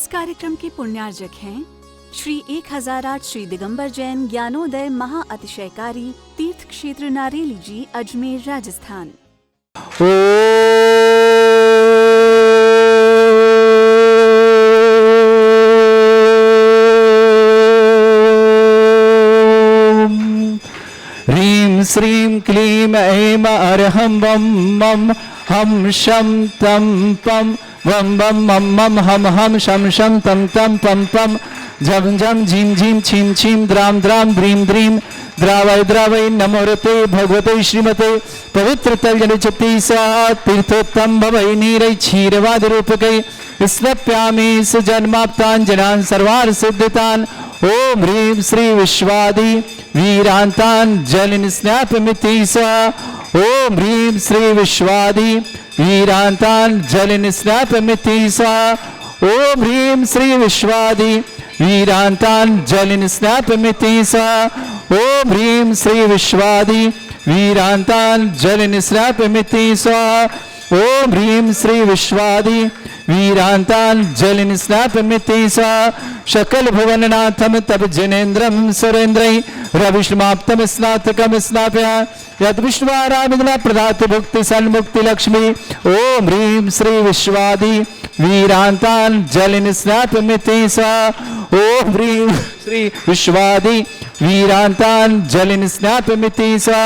इस कार्यक्रम के पुण्यार्जक हैं श्री 1008 श्री दिगंबर जैन ज्ञानोदय महाअतिशयकारी तीर्थ क्षेत्र नारेली जी, अजमेर, राजस्थान। ह्रीं श्रीं क्लीं ऐं अर्हं वं मं हम शं तं पं वं वं मं मं हम हम शं शं तं तं पं पं झं झं झीं झीं छीं छीं द्रां द्रां द्रीं द्रीं द्रावय द्रावय नमोरते भगवते श्रीमते पवित्र तलजनचती सा तीर्थोत्तम भवै नीरै क्षीरवाद रूपकै स्नप्यामि सुजन्माप्तान् जनान् सर्वान् सिद्धितान्। ओम ह्रीं श्री विश्वादि वीरांतान् जलिन स्नापमिति सा। ओम ह्रीं श्री विश्वादि वीरांतान् जलिन स्नापमिति सा। ओम ह्रीं श्री विश्वादि वीरांतान् जलिन स्नापमिति सा। ओम ह्रीं श्री विश्वादि वीरांतान् जलिन स्नापमिति सा। ओम ह्रीं श्री विश्वादि वीरांतान् जलिन स्नापमिति सा। शकल भुवननाथम तब जनेन्द्रम सुरेन्द्रै रविष्माप्तम स्नातकम स्नाप्य यद विश्वारामिदना प्रदात भुक्ति सन्मुक्ति लक्ष्मी। ओम ह्रीं श्री विश्वादि वीरांतान् जलिन स्नापमिति सा। ओम ह्रीं श्री विश्वादि वीरांतान् जलिन स्नापमिति सा।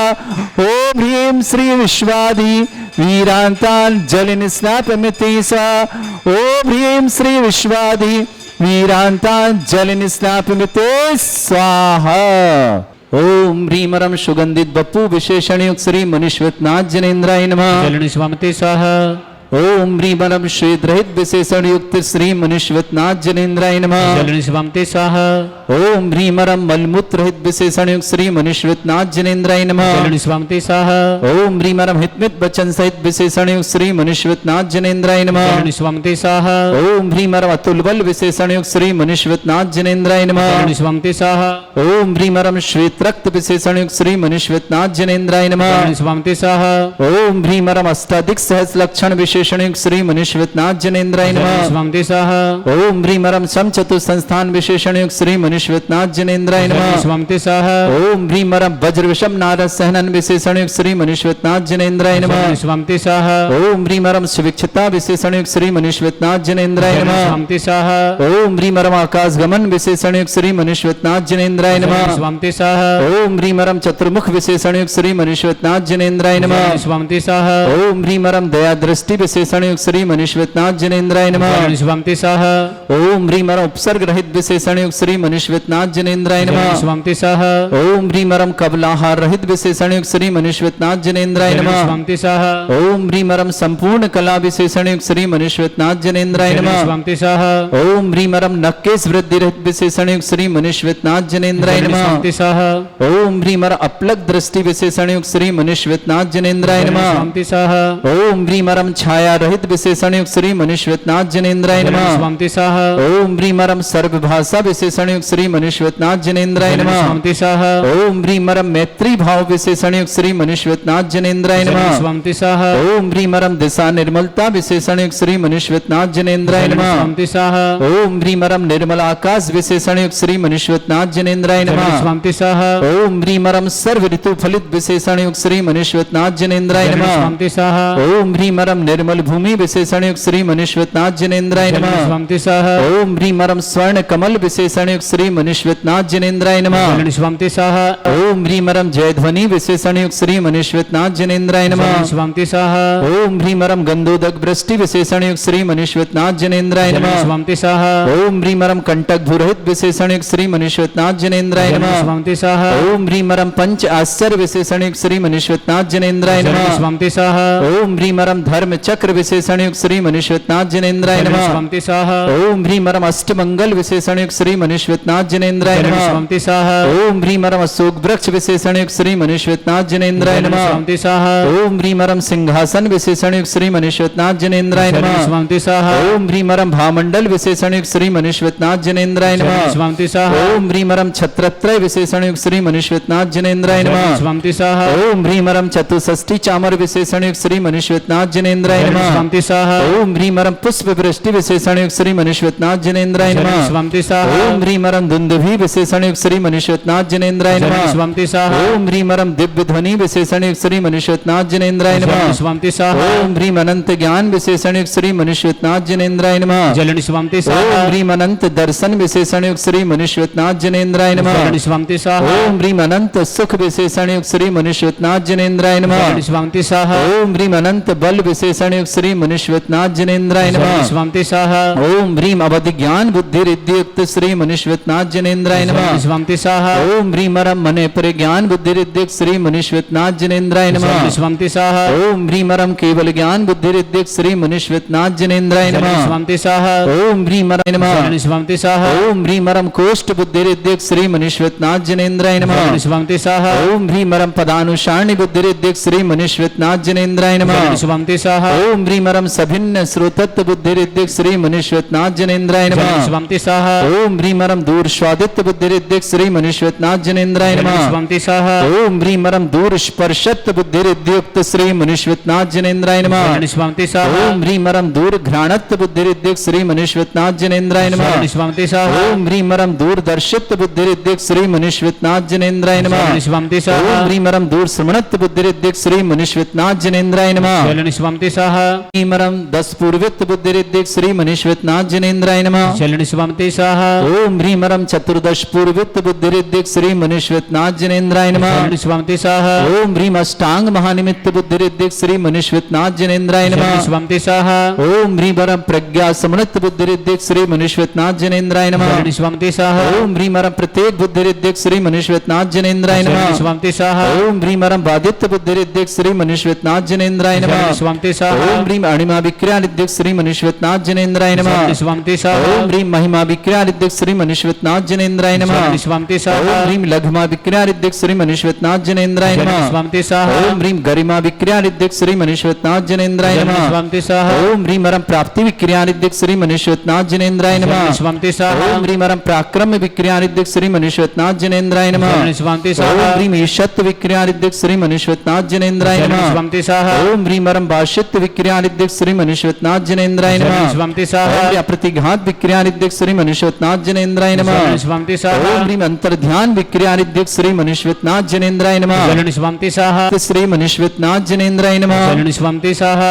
ओम ह्रीं श्री विश्वादि वीरांतान् जलिन स्नापमिति सा। ओम ह्रीं श्री विश्वादि वीरांतान् जलिन स्नापमिति स्वाहा। ओम ह्रीमरम सुगंधित बप्पु विशेषणयुक्त श्री मनीश्वतनाथ जनेन्द्राय नमः। जलिन स्वामिते स्वाहा। ओम ह्रीमरम श्वेत रहित विशेषण युक्त श्री मनीश्वतनाथ जनेन्द्राय नमः। जलिन स्वामिते स्वाहा। ओम ह्रीमरम मलमूत्र रहित विशेषण युक्त श्री मनीश्वतनाथ जनेन्द्राय नमः। जलिन स्वामिते स्वाहा। ओम ह्रीमरम हितमित वचन सहित विशेषण युक्त श्री मनीश्वतनाथ जनेन्द्राय नमः। जलिन स्वामिते स्वाहा। ओम ह्रीमरम अतुल बल विशेषण युक्त श्री मनीश्वतनाथ जनेन्द्राय नमः। जलिन स्वामिते स्वाहा। ओम ह्रीमरम श्वेत रक्त विशेषण युक्त श्री मनीश्वतनाथ जनेन्द्राय नमः। जलिन स्वामिते स्वाहा। ओम ह्रीमरम अष्टाधिक सहस्र लक्षण विशेषण युक्त श्री मनीश्वतनाथ जनेन्द्राय जलिन नमः। स्वामिते स्वाहा। ओम ह्रीमरम सम चतुर संस्थान विशेषण युक्त श्री मनीश्वतनाथ जनेन्द्राय जलिन नमः। स्वामिते स्वाहा। ओम ह्रीमरम वज्र विषम नारद सहनन विशेषण युक्त श्री मनीश्वतनाथ जनेन्द्राय नमः। जलिन स्वामिते स्वाहा। ओम ह्रीमरम सुविक्षता विशेषण युक्त श्री मनीश्वतनाथ जनेन्द्राय जलिन नमः। स्वामिते स्वाहा। ओम ह्रीमरम आकाश गमन विशेषण युक्त श्री मनीश्वतनाथ जनेन्द्राय जलिन नमः। स्वामिते स्वाहा। ओम ह्रीमरम चतुर्मुख विशेषण युक्त श्री मनीश्वतनाथ जनेन्द्राय नमः। जलिन स्वामिते स्वाहा। ओम ह्रीमरम दया दृष्टि विशेषण युक्त श्री मनीश्वतनाथ जनेन्द्राय नमः। जलिन स्वामिते स्वाहा। ओम ह्रीमरम उपसर्ग रहित विशेषण युक्त श्री मनीश्वतनाथ जनेन्द्राय जलिन नमः। स्वामिते स्वाहा। ओम ह्रीमरम कबलाहार रहित विशेषण युक्त श्री मनीश्वतनाथ जनेन्द्राय जलिन नमः। स्वामिते स्वाहा। ओम ह्रीमरम संपूर्ण कला विशेषण युक्त श्री मनीश्वतनाथ जनेन्द्राय जलिन नमः। स्वामिते स्वाहा। ओम ह्रीमरम नक्केश वृद्धि रहित विशेषण युक्त श्री मनीश्वतनाथ जनेन्द्राय जलिन नमः। स्वामिते स्वाहा। ओम ह्रीमरम अपलक दृष्टि विशेषण युक्त श्री मनीश्वतनाथ जनेन्द्राय जलिन नमः। स्वामिते स्वाहा। ओम ह्रीमरम छाया रहित विशेषण युक्त श्री मनीश्वतनाथ जनेन्द्राय जलिन नमः। स्वामिते स्वाहा। ओम ह्रीमरम सर्वभाषा विशेषण युक्त श्री मनीश्वतनाथ जनेन्द्राय जलिन नमः। स्वामिते स्वाहा। ओम ह्रीमरम मैत्री भाव विशेषण युक्त श्री मनीश्वतनाथ जनेन्द्राय जलिन नमः। स्वामिते स्वाहा। ओम ह्रीमरम दिशा निर्मलता विशेषण युक्त श्री मनीश्वतनाथ जनेन्द्राय जलिन नमः। स्वामिते स्वाहा। ओम ह्रीमरम निर्मल आकाश विशेषण युक्त श्री मनीश्वतनाथ जनेन्द्राय जलिन नमः। स्वामिते स्वाहा। ओम ह्रीमरम सर्व ऋतु फलित विशेषण युक्त श्री मनीश्वतनाथ जनेन्द्राय जलिन नमः। स्वामिते स्वाहा। ओम ह्रीमरम निर्मल भूमि विशेषण युक्त श्री मनीश्वतनाथ जनेन्द्राय जलिन नमः। स्वामिते स्वाहा। ओम ह्रीमरम स्वर्ण कमल विशेषण युक्त श्री मनीश्वतनाथ जनेन्द्राय नमः। जलिन स्वामिते स्वाहा। ओम ह्रीमरम जयध्वनि विशेषण युक्त श्री मनीश्वतनाथ जनेन्द्राय नमः। जलिन स्वामिते स्वाहा। ओम ह्रीमरम गंधोदक वृष्टि विशेषण युक्त श्री मनीश्वतनाथ जनेन्द्राय जलिन नमः। स्वामिते स्वाहा। ओम ह्रीमरम कंटक भूरहित विशेषण युक्त श्री मनीश्वतनाथ जनेन्द्राय जलिन नमः। स्वामिते स्वाहा। ओम ह्रीमरम पंच आश्चर्य विशेषण युक्त श्री मनीश्वतनाथ जनेन्द्राय जलिन नमः। स्वामिते स्वाहा। ओम ह्रीमरम धर्म चक्र विशेषण युक्त श्री मनीश्वतनाथ जनेन्द्राय जलिन नमः। स्वामिते स्वाहा। ओम ह्रीमरम अष्टमंगल विशेषण युक्त श्री मनीश्वतनाथ जनेन्द्राय जलिन नमः। स्वामिते स्वाहा। ओम ह्रीमरम अशोक वृक्ष विशेषण युक्त श्री मनीश्वतनाथ जनेन्द्राय जलिन नमः। स्वामिते स्वाहा। ओम ह्रीमरम सिंहासन विशेषण युक्त श्री मनीश्वतनाथ जनेन्द्राय जलिन नमः। स्वामिते स्वाहा। ओम ह्रीमरम भामंडल विशेषण युक्त श्री मनीश्वतनाथ जनेन्द्राय जलिन नमः। स्वामिते स्वाहा। ओम ह्रीमरम छत्रत्रय विशेषण युक्त श्री मनीश्वतनाथ जनेन्द्राय जलिन नमः। स्वामिते स्वाहा। ओम ह्रीमरम चतुष्षष्टि चामर विशेषण युक्त श्री मनीश्वतनाथ जनेन्द्राय नमः स्वंति सह ओम ह्रीमरम पुष्प वृष्टि विशेषण युक्त श्री मनुष्यनाथ जनेन्द्राय नमः स्वंति सह ओम ह्रीमरम दुंदुभि विशेषण युक्त श्री मनुष्यनाथ जनेन्द्राय नमः स्वंति सह ओम ह्रीमरम दिव्य ध्वनि विशेषण युक्त श्री मनुष्यनाथ जनेन्द्राय नमः स्वंति सह ओम ह्रीम अनंत ज्ञान विशेषण युक्त श्री मनुष्यनाथ जनेन्द्राय नमः जलन स्वंति सह ओम ह्रीम अनंत दर्शन विशेषण युक्त श्री मनुष्यनाथ जनेन्द्राय नमः स्वंति सह ओम ह्रीम अनंत सुख विशेषण युक्त श्री मनुष्यनाथ जनेन्द्राय नमः स्वंति सह ओम ह्रीम अनंत बल विशेषण युक्त श्री मनुष्यनाथ जनेन्द्राय नमः स्वंति सह ओम ह्रीम अवधि ज्ञान बुद्धि रिद्धि युक्त श्री मनुष्यनाथ जनेन्द्राय नमः स्वंति सह ओम ह्रीम अरम मने पर ज्ञान बुद्धि रिद्धि युक्त श्री मनुष्यनाथ जनेन्द्राय नमः स्वंति सह ओम ह्रीम अरम केवल ज्ञान बुद्धि रिद्धि युक्त श्री मनुष्यनाथ जनेन्द्राय नमः स्वंति सह ओम ह्रीम अरम नमः स्वंति सह ओम ह्रीम अरम कोष्ठ बुद्धि रिद्धि युक्त श्री मनुष्यनाथ जनेन्द्राय नमः स्वंति सह ओम ह्रीम अरम पदानुसारणी बुद्धि रिद्धि युक्त श्री मनुष्यनाथ जनेन्द्राय नमः स्वंति सह ओम ह्रीम अरम सभिन्न श्रोतत्व बुद्धि रिद्धि युक्त श्री मनुष्यनाथ जनेन्द्राय नमः स्वंति सह ओम ह्रीम अरम दूर स्वादित्व बुद्धि रिद्धि युक्त श्री मनुष्यनाथ जनेन्द्राय नमः स्वंति सह ओम ह्रीम अरम दूर स्पर्शत्व बुद्धि रिद्धि युक्त श्री मनुष्यनाथ जनेन्द्राय नमः स्वंति सह ओम ह्रीम अरम दूर घ्राणत्व बुद्धि रिद्धि युक्त श्री मनुष्यनाथ जनेन्द्राय नमः स्वंति सह ओम ह्रीम अरम दूर दर्शित्व बुद्धि रिद्धि युक्त श्री मनुष्यनाथ जनेन्द्राय नमः स्वंति सह ओम ह्रीम अरम दूर श्रवणत्व बुद्धि रिद्धि युक्त श्री मनुष्यनाथ जनेन्द्राय नमः स्वंति सह ह्रीम अरम दस पूर्वित्व बुद्धि रिद्धि युक्त श्री मनुष्यनाथ जनेन्द्राय नमः स्वंति सह ओम ह्रीम अरम चतुर्दश पूर्वित्व बुद्धि रिद्धि युक्त श्री मनुष्यनाथ जनेन्द्राय नमः स्वंति सह ओम ह्रीम अष्टांग महानिमित्त बुद्धि रिद्धि युक्त श्री मनुष्यनाथ जनेन्द्राय नमः स्वंति सह ओम ह्रीम अरम प्रज्ञा समृत बुद्धि रिद्धि युक्त श्री मनुष्यनाथ जनेन्द्राय नमः स्वंति सह ओम ह्रीम अरम प्रत्येक बुद्धि रिद्धि युक्त श्री मनुष्यनाथ जनेन्द्राय नमः स्वंति सह ओम ह्रीम अरम बादित्य बुद्धि रिद्धि युक्त श्री मनुष्यनाथ जनेन्द्राय नमः स्वंति सह ओम ह्रीम अणिमा विक्रिया रिद्धि युक्त श्री मनुष्यनाथ जनेन्द्राय नमः स्वंति सह ओम ह्रीम महिमा विक्रिया रिद्धि युक्त श्री मनुष्यनाथ जनेन्द्राय नमः स्वंति सह ओम ह्रीम लघुमा विक्रिया रिद्धि युक्त श्री मनुष्यनाथ जनेन्द्राय नमः स्वंति सह ओम ह्रीम गरिमा विक्रिया रिद्धि युक्त श्री मनुष्यनाथ जनेन्द्राय नमः स्वंति सह ओम ह्रीम अरम प्राप्ति विक्रिया रिद्धि युक्त श्री मनुष्यनाथ जनेन्द्राय नमः स्वंति सह ओम ह्रीम अरम पराक्रम विक्रिया रिद्धि युक्त श्री मनुष्यनाथ जनेन्द्राय नमः स्वंति ओम सह ह्रीम ईशत्व विक्रिया रिद्धि युक्त श्री मनुष्यनाथ जनेन्द्राय नमः स्वंति सह ओम ह्रीम अरम भाषित्व विक्रिया रिद्धि युक्त श्री मनुष्यनाथ जनेन्द्राय नमः स्वंति सह ओम ह्रीम प्रतिघात विक्रिया रिद्धि युक्त श्री मनुष्यनाथ जनेन्द्राय नमः स्वंति सह ओम ह्रीम अंतर्ध्यान विक्रिया रिद्धि युक्त श्री मनुष्यनाथ जनेन्द्राय नमः स्वंति सह श्री मनुष्यनाथ जनेन्द्राय नमः स्वंति सह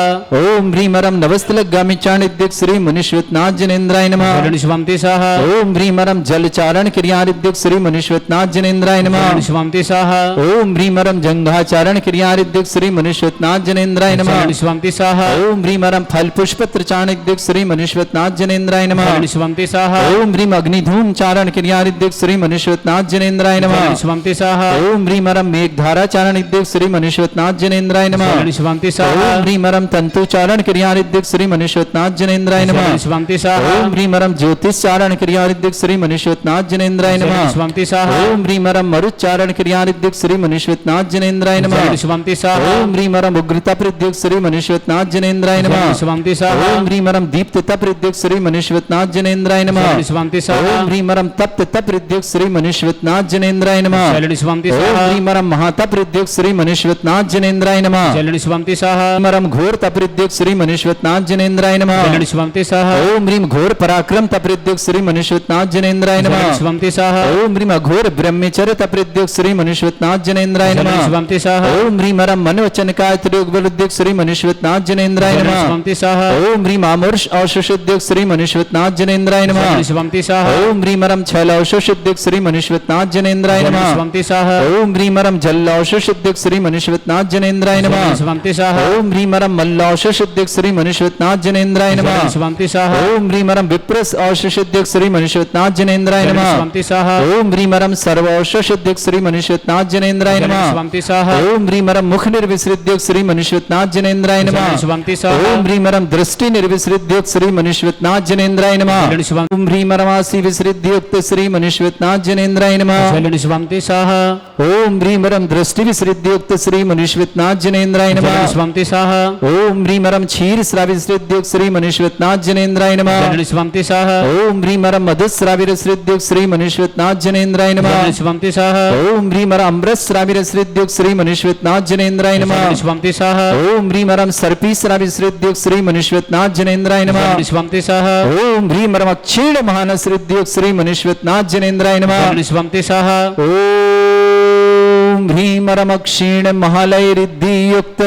ओम ह्रीम अरम नवस्तलगामी चारण रिद्धि युक्त श्री मनुष्यनाथ जनेन्द्राय नमः स्वंति सह ओम ह्रीम अरम जलचारण क्रिया रिद्धि युक्त श्री मनुष्यनाथ जनेन्द्राय नमः स्वंति सह ओम ह्रीम अरम जंघाचारण क्रिया रिद्धि युक्त श्री मनुष्यनाथ जनेन्द्राय नमः स्वंति सह ओम ह्रीम अरम फल पुष्प त्रिचारण रिद्धि युक्त श्री मनुष्यनाथ जनेन्द्राय नमः स्वंति सह ओम ह्रीम अग्निधूम चारण क्रिया रिद्धि युक्त श्री मनुष्यनाथ जनेन्द्राय नमः स्वंति सह ओम ह्रीम अरम मेघधारा चारण रिद्धि युक्त श्री मनुष्यनाथ जनेन्द्राय नमः स्वंति सह ओम ह्रीम अरम तंतु चारण क्रिया रिद्धि युक्त श्री मनुष्यनाथ जनेन्द्राय नमः स्वंति सह ओम ह्रीम अरम ज्योतिष चारण क्रिया रिद्धि युक्त श्री मनुष्यनाथ जनेन्द्राय नमः स्वंति सह ओम ह्रीम अरम मरुच्चारण क्रिया रिद्धि युक्त श्री मनुष्यनाथ जनेन्द्राय नमः स्वंति सह ओम ह्रीम अरम उग्रता प्रद्युक्त श्री मनुष्यनाथ जनेन्द्राय नमः स्वंति सह ओम ह्रीम अरम दीप्तता प्रद्युक्त श्री मनुष्यनाथ जनेन्द्राय नमः स्वंति सह ओम ह्रीम अरम तप्तता प्रद्युक्त श्री मनुष्यनाथ जनेन्द्राय नमः स्वंति ओम सह ह्रीम अरम महाता प्रद्युक्त श्री मनुष्यनाथ जनेन्द्राय नमः स्वंति सह ओम अरम घोर तप्रद्युक्त श्री मनुष्यनाथ जनेन्द्राय नमः स्वंति सह ओम ह्रीम घोर पराक्रम तप्रद्युक्त श्री मनुष्यनाथ जनेन्द्राय नमः स्वंति सह ओम ह्रीम अघोर ब्रह्मचर्य तप्रद्युक्त श्री मनुष्यनाथ जनेन्द्राय नमः स्वंति सह ओम ह्रीम अरम मन वचन काय त्रियोग श्री मनुष्यनाथ जनेन्द्राय नमः स्वंति सह ओम ह्रीम आमोर्ष औषुद्योग श्री मनुष्यनाथ जनेन्द्राय नमः स्वंति सह ओम ह्रीम अरम छल औषुद्योग श्री मनुष्यनाथ जनेन्द्राय नमः स्वंति सह ओम ह्रीम अरम जल औषुद्योग श्री मनुष्यनाथ जनेन्द्राय नमः स्वंति सह ओम ह्रीम अरम मल्ल औषुद्योग श्री मनुष्यनाथ जनेन्द्राय नमः स्वंति सह ओम ह्रीम अरम विप्रस औषुद्योग श्री मनुष्यनाथ जनेन्द्राय नमः स्वंति सह ओम ह्रीम अरम सर्व औषुद्योग श्री मनुष्यनाथ जनेन्द्राय नमः स्वंति सह ओम ह्रीम अरम मुख निर्विसृद्योग श्री मनुष्यनाथ जनेन्द्राय नमः स्वंति सह ओम ह्रीम अरम दृष्टि निर्विसृद्योग श्री मनुष्यनाथ जनेन्द्राय नमः ओम ह्रीम अरमासी विसृद्युक्त श्री मनुष्यनाथ जनेन्द्राय नमः स्वंति सह ओम ह्रीं रं दृष्टि विसृद्युक्त श्री मनीश्वतनाथ जनेन्द्राय नमः। जननी स्वंति स्वाहा ओम ह्रीं रं क्षीर श्राविसृद्युक्त श्री मनीश्वतनाथ जनेन्द्राय नमः। जननी स्वंति स्वाहा ओम ह्रीं रं मधुस्राविरसृद्युक्त श्री मनीश्वतनाथ जनेन्द्राय नमः। जननी स्वंति स्वाहा ओम ह्रीं रं अमृतस्राविरसृद्युक्त श्री मनीश्वतनाथ जनेन्द्राय नमः। जननी स्वंति स्वाहा ओम ह्रीं रं सर्पीस्राविसृद्युक्त श्री मनीश्वतनाथ जनेन्द्राय नमः। जननी स्वंति स्वाहा ओम ह्रीं रं अक्षीण महानसृद्युक्त श्री मनीश्वतनाथ जनेन्द्राय नमः। जननी स्वंति स्वाहा ओम ह्रीं रं अक्षीण महालय रिद्धि युक्त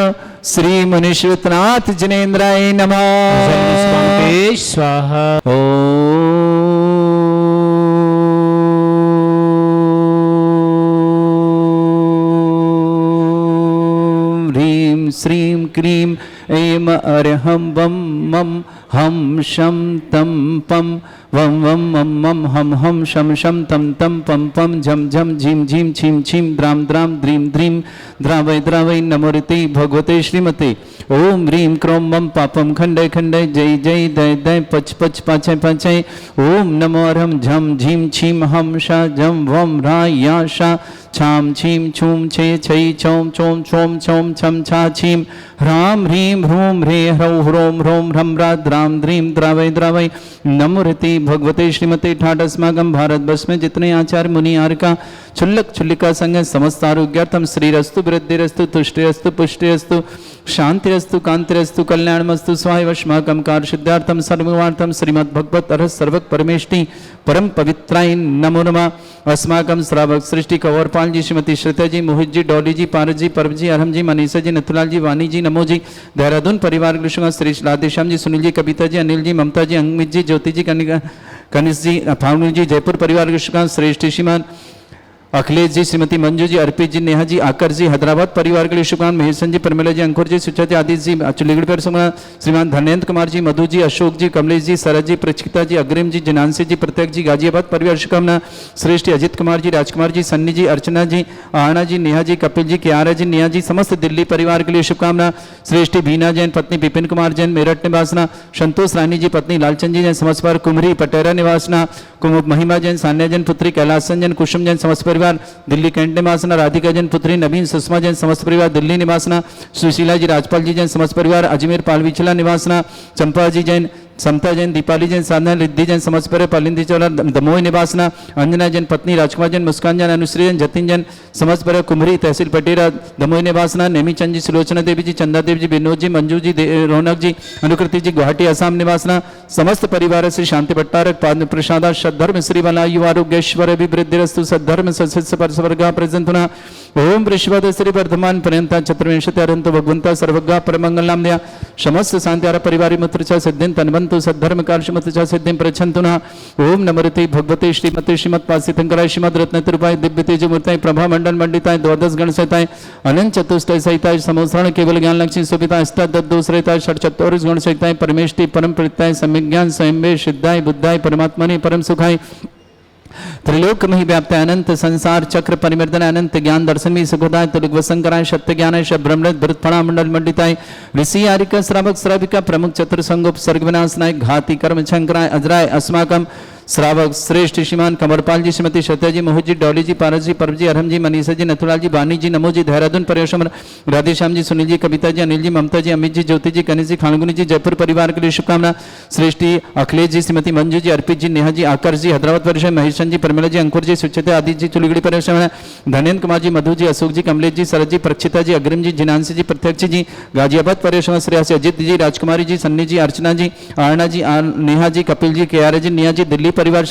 श्री मनीश्वतनाथ जनेन्द्राय नमः। जननी स्वंति स्वाहा ओम ह्रीं श्रीं क्रीं ऐं अर्हं वं मं हम शं तं पं वं वं मं मं हम हम शं शं तं तं पं पं झं झं झीं झीं छीं छीं द्रां द्रां द्रीं द्रीं द्रावै द्रावै नमोरिते भगवते श्रीमते। ओम ह्रीं क्रों मं पापं खण्डय खण्डय जय जय दय दय पच पच पाचय पाचय। ओम नमो अर्हं झं झीं छीं हम शा झं वं ह्रा या शा छाम छीं छूं छे छै छौं छौं छौं छौं छं छा छीं ह्रां ह्रीं ह्रूं ह्रे ह्रौं ह्रों ह्रौं ह्रं ह्रा द्रां द्रीं द्रावै द्रावै नमोरिते भगवते श्रीमते। ठाट अस्माकं भारतवर्ष में जितने आचार्य मुनि आर्य का क्षुल्लक क्षुल्लिका संग समस्त आरोग्यार्थम श्रीरस्तु वृद्धिरस्तु तुष्टिरस्तु पुष्टिरस्तु शांतिरस्तु कांतिरस्तु कल्याणमस्तु स्वायवश्माकं कार्यसिद्धार्थम सर्ववार्थम श्रीमद् भगवत अर्ह सर्वक परमेष्टि परम पवित्राय नमो नमः। अस्माकं श्रावक सृष्टि कंवरपाल जी, श्रीमती श्रुता जी, मोहित जी, डॉली जी, पारस जी, परब जी, अरहम जी, मनीषा जी, नथुलाल जी, वानी जी, नमो जी, देहरादून परिवार के श्री राधेश्याम जी, सुनील जी, कविता जी, अनिल जी, ममता जी, अंगमित जी, ज्योति जी, कनिष्ठ जी, फाउंडन जी, जयपुर परिवार के श्रेष्ठ श्रीमान अखिलेश जी, श्रीमती मंजू जी, अर्पित जी, नेहा जी, आकर जी, हैदराबाद परिवार के लिए शुभकामनाएं। महेशन जी, परमिला जी, अंकुर जी, सुचिता जी, आदित्य जी, चुलीगढ़ पर श्रीमान धर्मेंद्र कुमार जी, मधु जी, अशोक जी, कमलेश जी, सरज जी, प्रचिता जी, अग्रिम जी, जिनांशी जी, प्रत्येक जी, गाजियाबाद परिवार शुभकामना। श्रेष्ठ अजित कुमार जी, राजकुमार जी, सन्नी जी, अर्चना जी, आहना जी, नेहा जी, कपिल जी, क्यारा जी, नेहा जी, समस्त दिल्ली परिवार के लिए शुभकामना। श्रेष्ठ बीना जैन, पत्नी विपिन कुमार जैन, मेरठ निवासना। संतोष रानी जी, पत्नी लालचंद जी जैन, समस्त परिवार कुमरी पटेरा निवासना। महिमा जैन, सान्या जैन, पुत्री कैलासन जैन, कुसुम जैन, समस्त परिवार दिल्ली कैंट निवासना। राधिका जैन, पुत्री नवीन सुषमा जैन, समस्त परिवार दिल्ली निवासना। सुशीला जी, राजपाल जी जैन, समस्त परिवार अजमेर पालविचला निवासना। चंपा जी जैन, समता जैन, दीपाली जैन, साधना रिद्धि जैन, समस्त परिवार पालिंदी चौला दमोह निवासना। अंजना जैन, पत्नी राजकुमार जैन, मुस्कान जैन, अनुश्री जैन, जतिन जैन, समस्त परिवार कुमरी तहसील पटेरा दमोह निवासना। नेमी चंद जी, सुलोचना देवी जी, चंदा देवी जी, विनोद जी, मंजू जी, रौनक जी, अनुकृति जी, गुवाहाटी असम निवासना। समस्त परिवार श्री शांति भट्टारक पाद प्रसादा सद्धर्म श्री वलायु आरोग्यश्वर अभिवृद्धिरस्तु सद्धर्म सत्सत्स परस्वर्गा प्रजंतुना। ओम वृषभद श्री वर्धमान पर्यंता चतुर्विंशति अरंतो भगवंता सर्वज्ञा परमंगलम दया समस्त शांति परिवारी मुत्रचा सिद्धिं तन्वंतु सद्धर्म कालशमतचा सिद्धिं प्रच्छन्तुना। ओम नमोते भगवते श्रीमते श्रीमत्पासितंकराय श्रीमद रत्नतिरुपाय दिव्य तेज मूर्ताय प्रभा मंडल मंडिताय द्वादश गण सहिताय अनंत चतुष्टय सहिताय समोसरण केवल ज्ञान लक्ष्मी सुविता अष्टादशरहिताय षट चत्वारिश गण सहिताय परमेष्टि परम प्रीताय सम्यक ज्ञान स्वयं सिद्धाय बुद्धाय परमात्मने परम सुखाय त्रिलोक में व्याप्त अनंत संसार चक्र परिवर्तन अनंत ज्ञान दर्शन में सुखदाय तुलग वसंकराय सत्य ज्ञानाय ब्रह्मृत भृतफणा मंडल मंडिताय ऋषि आरिका श्रावक श्राविका प्रमुख चतुर संगोप सर्ग विनाशनाय घाती कर्म शंकराय अजराय अस्माकम श्रावक श्रेष्ठ श्रीमान कंवरपाल जी, श्रीमती श्रद्धा जी, मोहित जी, डॉली जी, पारस जी, परब जी, अरहम जी, मनीषा जी, नथुलाल जी, वानी जी, नमो जी, देहरादून परिवेश राधेश्याम जी, सुनील जी, कविता जी, अनिल जी, ममता जी, अमित जी, ज्योति जी, कनिष्ठ जी, फाल्गुनी जी, जयपुर परिवार के लिए शुभकामना। श्रेष्ठी अखिलेश जी, श्रीमती मंजू जी, अर्पित जी, नेहा जी, आकर जी, हैदराबाद परिवेश महेशन जी, परमिला जी, अंकुर जी, सुचिता आदित्य जी, चुलीगढ़ परिवेश धनेन्द्र कुमार जी, मधु जी, अशोक जी, कमलेश जी, सरज जी, प्रक्षिता जी, अग्रिम जी, जिनांशी जी, प्रत्यक्ष जी, गाजियाबाद परिवेश श्रेयासी अजित जी, राजकुमारी जी, सन्नी जी, अर्चना जी, आहना जी, नेहा जी, कपिल जी, क्यारा जी, नेहा जी, दिल्ली परिवार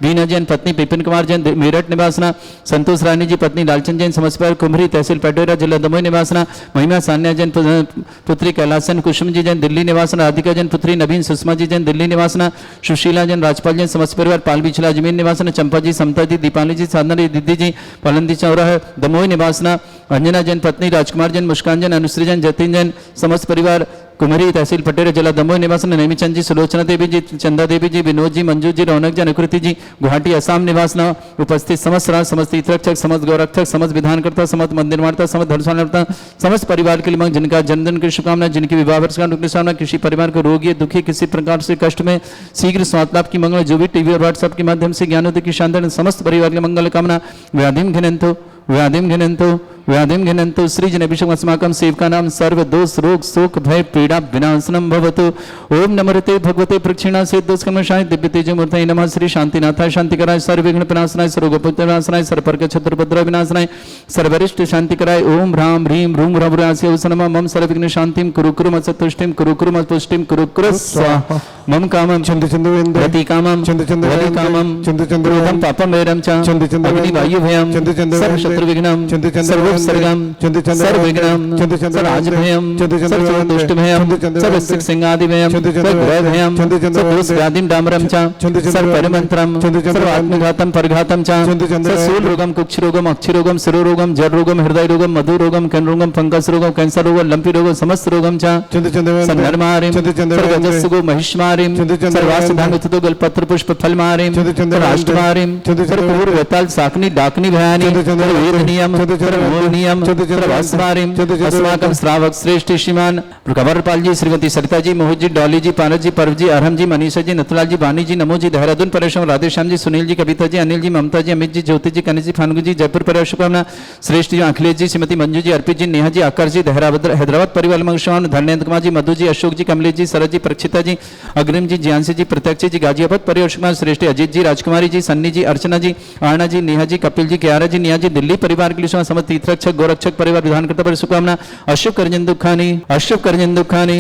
बीना जैन, पत्नी विपिन कुमार जैन, मेरठ निवासना। संतोष रानी जी, पत्नी लालचंद जैन, समस्त परिवार कुमरी तहसील पटेरा जिला दमोह निवासना। महिमा सान्या जैन, पुत्री कैलासन कुसुम जी जैन, दिल्ली निवासना। राधिका जैन, पुत्री नवीन सुषमा जी जैन, दिल्ली निवासना। सुशीला जैन, राजपाल जैन, समस्त परिवार पालबिछला अजमेर निवासना। चंपा जी, समता जी, दीपाली जी, साधना दीदी जी, पलंदी चौराहा दमोह निवासना। अंजना जैन, पत्नी राजकुमार जैन, मुस्कान जैन, अनुश्री जैन, जतिन जैन, समस्त परिवार कुमरी तहसील पटेरा जिला दमोह निवासन। नेमीचंद जी, सुलोचना देवी जी, चंदा देवी जी, विनोद जी, मंजू जी, रौनक जी, अनुकृति जी, गुवाहाटी असम निवासना। उपस्थित समस्त राज, समस्त तीर्थरक्षक, समस्त गौरक्षक, समस्त विधानकर्ता, समस्त मंदिर मार्ता, समस्त धर्मशाला, समस्त परिवार के लिए जिनका जन्मदिन की शुभकामना, जिनकी विवाह वर्ष की शुभकामना, किसी परिवार को रोगी दुखी किसी प्रकार से कष्ट में शीघ्र स्वास्थ्य लाभ की मंगल, जो भी टीवी और व्हाट्सएप के माध्यम से ज्ञानोदय की शानदार समस्त परिवार की मंगल कामना। व्याधिम घिनंतो व्याधिं घिनन्तु श्रीजनभिषेकम् अस्माकं सेवकानां सर्वदोष रोग शोक भय पीड़ा विनाशनं भवतु। ओम नमस्ते भगवते प्रक्षिणासे दोषकमशाय दिव्य तेजमूर्तये नमः। श्री शांतिनाथाय शांतिकराय सर्वविघ्न विनाशनाय सर्वोपद्रवनाशनाय सर्वपर्क क्षत्रभद्र विनाशनाय सर्वरिष्ट शांतिकराय ओम ह्रां ह्रीं रूं रवरास्य नमः। मम सर्वविघ्न शांतिं कुरु कुरु मम तुष्टिं कुरु कुरु मम पुष्टिं कुरु कुरु स्वाहा। मम कामं रति कामं वदि कामं क्रोधं पापं वैरं च अग्नि वायु भयं सर्वशत्रुविघ्नं सर्वोपसर्गं सर्वविघ्नं सर्वराजभयं सर्वदुष्टभयं सर्वसिंहादिभयं सर्वग्रहभयं सर्वदोषव्याधिं डामरं च सर्वपरिमन्त्रं सर्वात्मघातं परघातं च सर्वशूलरोगं कुक्षरोगं अक्षरोगं शिरोरोगं जलरोगं हृदयरोगं मधुरोगं कण्रोगं फंगसरोगं कैंसररोगं लंपीरोगं समस्तरोगं च सन्नर्मारिं सर्वजस्सुगो महिष्मारिं सर्वासिधांगतुतो गलपत्र पुष्प फलमारिं सर्वाष्टमारिं सर्वपूर्वताल साकनी डाकनी भयानी सर्ववेदनीयं सर्वमोहनीयं सर्वास्मारिं अस्माकं श्रावक श्रेष्ठ श्रीमान कमरपाल जी श्रीमती सरिता जी मोहित जी डॉली जी पारस जी पर्व जी अरहम जी मनीषा जी नथुलाल जी वानी जी नमो जी देहरादून परेशम राधेश्याम जी सुनील जी कविता जी अनिल जी ममता जी अमित जी ज्योति जी कनिज जी फानगु जी जयपुर परिवार शुभकामना श्रेष्ठ जी अखिलेश जी श्रीमती मंजू जी अर्पित जी नेहा जी आकर जी हैदराबाद परिवार मंगशवान धर्मेंद्र कुमार जी मधु जी अशोक जी कमलेश जी शरद जी प्रक्षिता जी अग्रिम जी ज्ञानसी जी प्रत्यक्ष जी गाजियाबाद परिवार शुभकामना श्रेष्ठ अजीत जी राजकुमारी जी सन्नी जी अर्चना जी आरणा जी नेहा जी कपिल जी क्यारा जी निया जी दिल्ली परिवार के लिए समस्त तीर्थरक्षक गोरक्षक परिवार विधानकर्ता परिवार शुभकामना अशुभ करजन दुखानी अशुभ करजन दुखानी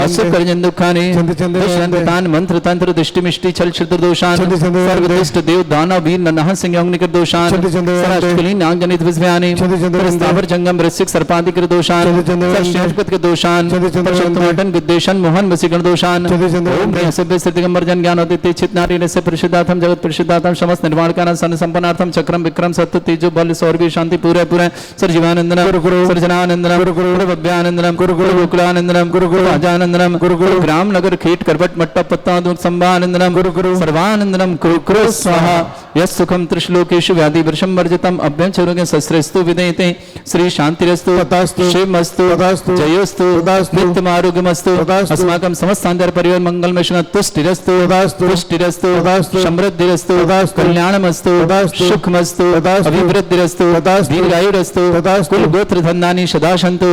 अशुभ करजन दुखानी दुष्यंतान मंत्र तंत्र दृष्टि मिष्टि छल छिद्र दोषान सर्वदुष्ट देव दानव वीर ननह सिंह निकर दोषान सराष्टकलीन नाग जनित विस्व्यानि स्थावर जंगम वृश्चिक सर्पादि कर दोषान सर्वशक्ति के दोषान सर्वशक्तिमंडन विद्वेषण मोहन वसीकरण दोषान ओम सभ्य सिद्धिगंबर जन ज्ञान उदित चित नारी रस्य परिशुद्धार्थम जगत परिशुद्धार्थम समस्त निर्माण कारण सन संपन्नार्थम चक्रम विक्रम सत्य तेजो बल सौरभि शांति पूरे पूरे सर्वजीवानंदनम सर्वजनानंदनम सर्वभव्यानंदनम गोकुलानंदनम राजानंदनम ग्राम नगर खेट करवट मट्टा पत्ता दुख संभानंदनम सर्वानंदनम कुरु स्वाहा यस् सुखम त्रिश्लोकेषु व्याधि वृषम वर्जितम अभ्यं चरोगे सस्रेस्तु विदेते श्री शांतिरस्तु शिवमस्तु जयोस्तु नित्यम आरोग्यमस्तु अस्माकं समस्तांतर परिवार मंगलमय तुष्टिरस्तु पुष्टिरस्तु समृद्धिरस्तु कल्याणमस्तु सुखमस्तु अभिवृद्धिरस्तु दीर्घायुरस्तु कुल गोत्र धन्यानि सदा सन्तु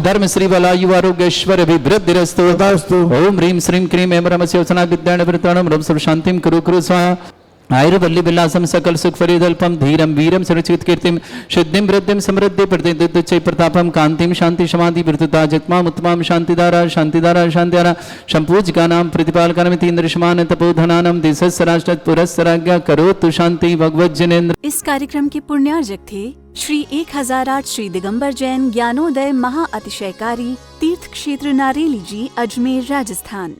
धर्म श्री बलायु आरोग्य ऐश्वर्य अभिवृद्धिरस्तु ओम ह्रीं श्रीं क्रीं ऐं रमस्य वचना विद्याण वृत्ताणं रम सर्व शांतिं कुरु कुरु स्वाहा आयुर्वल्ली विलासम सकल सुख फरीदल्पम धीरम वीरम सुरक्षित कीर्तिम सिद्धिम वृद्धिम समृद्धि प्रतिदिच्छ प्रतापम कांतिम शांति समाधि वृत्तता जित्माम उत्तमाम शांतिदारा शांतिदारा शांतिदारा संपूज्यका नाम प्रतिपालकानामिति इंद्रशमान तपोधनानाम दिशस्य राष्ट्र पुरस्सराज्ञा करोतु शांति भगवत जनेन्द्र। इस कार्यक्रम के पुण्यार्जक थे श्री 1008 श्री दिगंबर जैन ज्ञानोदय महाअतिशयकारी तीर्थ क्षेत्र नारेली जी अजमेर राजस्थान।